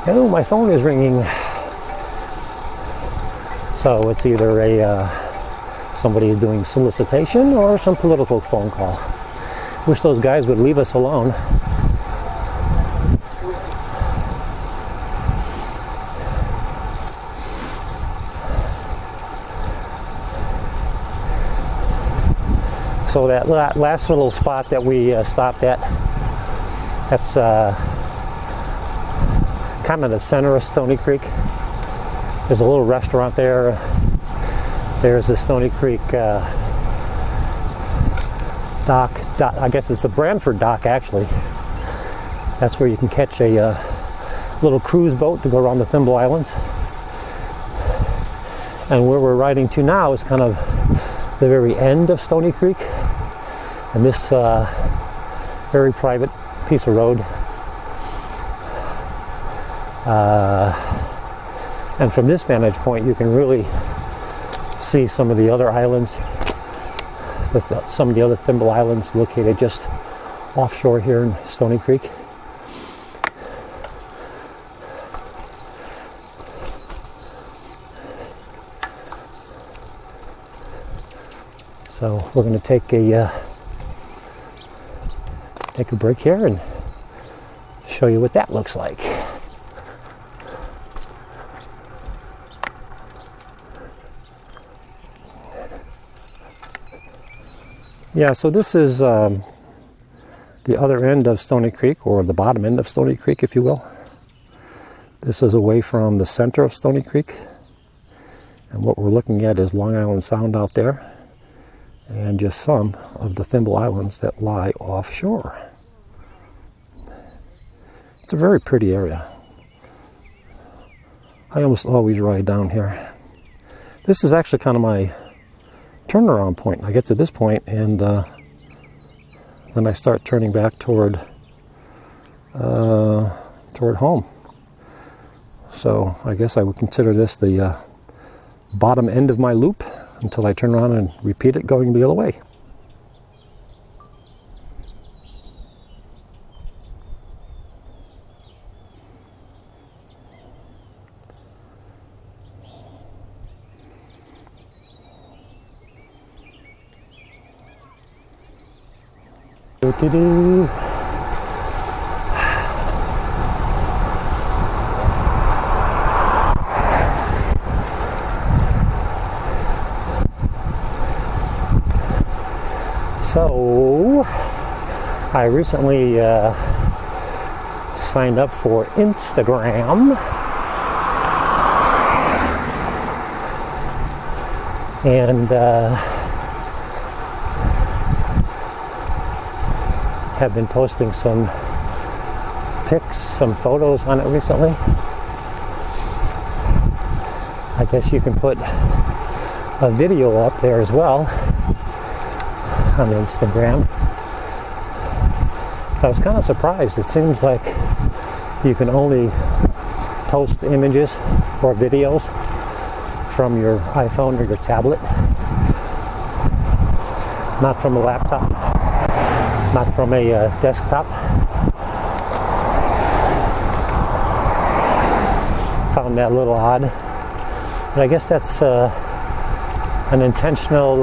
Oh, my phone is ringing. So it's either somebody is doing solicitation or some political phone call. Wish those guys would leave us alone. So that last little spot that we stopped at, that's kind of the center of Stony Creek. There's a little restaurant there. There's the Stony Creek dock. I guess it's the Brantford dock, actually. That's where you can catch a little cruise boat to go around the Thimble Islands. And where we're riding to now is kind of the very end of Stony Creek. And this very private piece of road. And from this vantage point, you can really see some of the other islands, some of the other Thimble Islands located just offshore here in Stony Creek. So we're going to take a break here and show you what that looks like. Yeah, so this is the other end of Stony Creek, or the bottom end of Stony Creek, if you will. This is away from the center of Stony Creek. And what we're looking at is Long Island Sound out there, and just some of the Thimble Islands that lie offshore. It's a very pretty area. I almost always ride down here. This is actually kind of my turnaround point. I get to this point and then I start turning back toward home. So I guess I would consider this the bottom end of my loop until I turn around and repeat it going the other way. Do-do-do. So, I recently signed up for Instagram, and have been posting some pics, some photos on it recently. I guess you can put a video up there as well on Instagram. I was kind of surprised. It seems like you can only post images or videos from your iPhone or your tablet, not from a laptop, not from a desktop. Found that a little odd, but I guess that's an intentional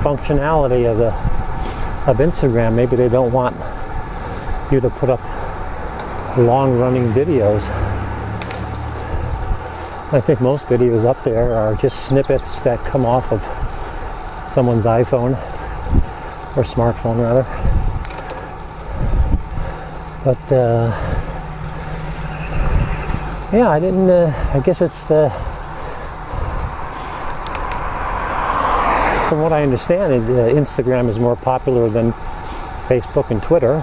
functionality of Instagram. Maybe they don't want you to put up long-running videos. I think most videos up there are just snippets that come off of someone's iPhone or smartphone rather. But yeah, I didn't. I guess it's from what I understand, Instagram is more popular than Facebook and Twitter.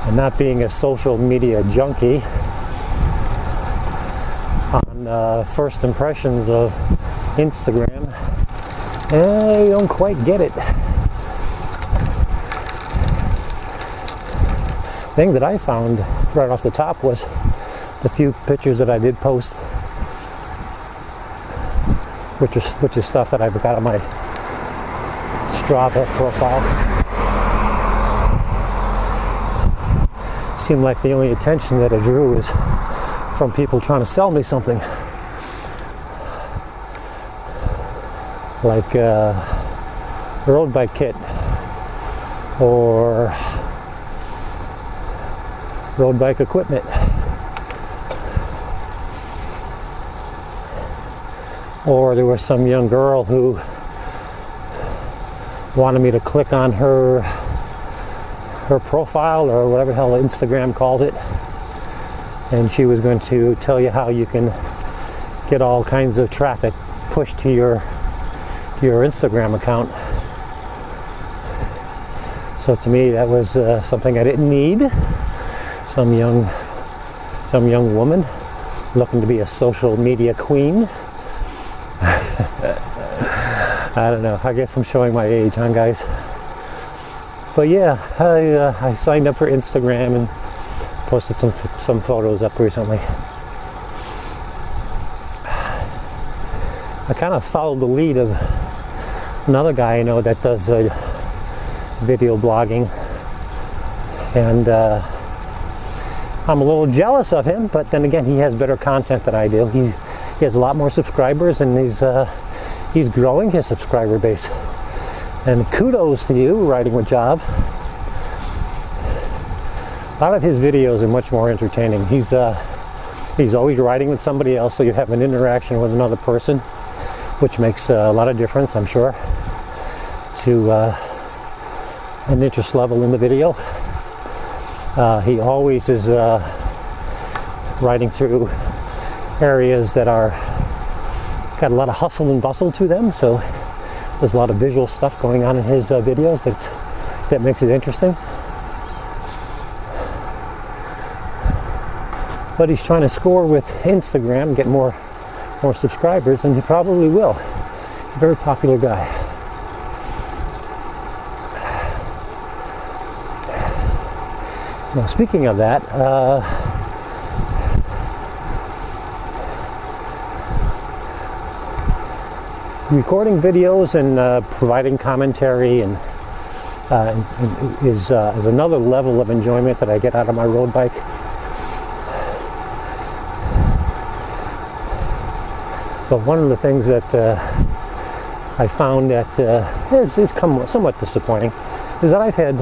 And not being a social media junkie, on first impressions of Instagram, I don't quite get it. The thing that I found right off the top was the few pictures that I did post, which is stuff that I've got on my Strava profile. Seemed like the only attention that it drew is from people trying to sell me something. Like a road bike kit or road bike equipment. Or there was some young girl who wanted me to click on her profile, or whatever the hell Instagram calls it, and she was going to tell you how you can get all kinds of traffic pushed to your Instagram account. So to me, that was something I didn't need. Some young woman looking to be a social media queen. I don't know. I guess I'm showing my age, huh, guys? But yeah, I signed up for Instagram and posted some photos up recently. I kind of followed the lead of another guy I know that does video blogging, and I'm a little jealous of him, but then again, he has better content than I do. He has a lot more subscribers, and he's growing his subscriber base. And kudos to you, Riding with Job. A lot of his videos are much more entertaining. He's always riding with somebody else, so you have an interaction with another person, which makes a lot of difference, I'm sure, to an interest level in the video. He always is riding through areas that are got a lot of hustle and bustle to them, so there's a lot of visual stuff going on in his videos that makes it interesting. But he's trying to score with Instagram, get more subscribers, and he probably will. He's a very popular guy. Now, speaking of that, recording videos and providing commentary and is another level of enjoyment that I get out of my road bike. But one of the things that I found that has come somewhat disappointing is that I've had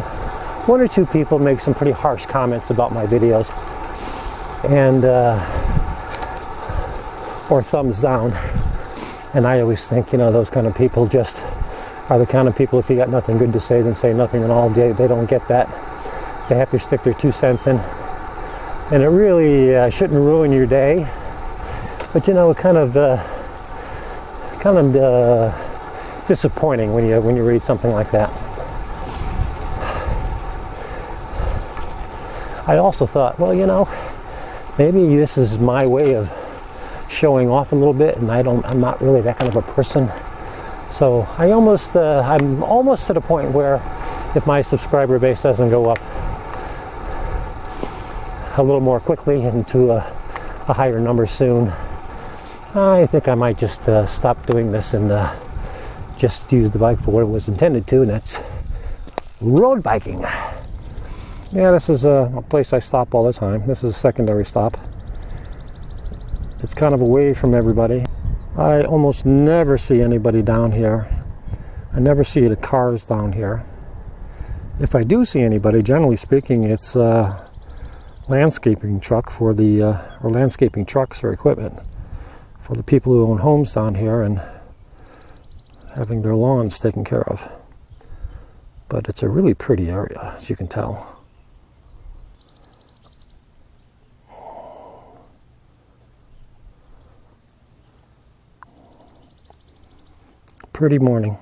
one or two people make some pretty harsh comments about my videos, and or thumbs down. And I always think, those kind of people just are the kind of people, if you got nothing good to say, then say nothing at all. They don't get that. They have to stick their 2 cents in. And it really shouldn't ruin your day. But it kind of disappointing when you read something like that. I also thought, well, maybe this is my way of showing off a little bit, and I'm not really that kind of a person. So I'm almost to the point where if my subscriber base doesn't go up a little more quickly into a higher number soon, I think I might just stop doing this and just use the bike for what it was intended to, and that's road biking. Yeah, this is a place I stop all the time. This is a secondary stop. It's kind of away from everybody. I almost never see anybody down here. I never see the cars down here. If I do see anybody, generally speaking, it's landscaping truck for or landscaping trucks or equipment for the people who own homes down here and having their lawns taken care of. But it's a really pretty area, as you can tell. Pretty morning.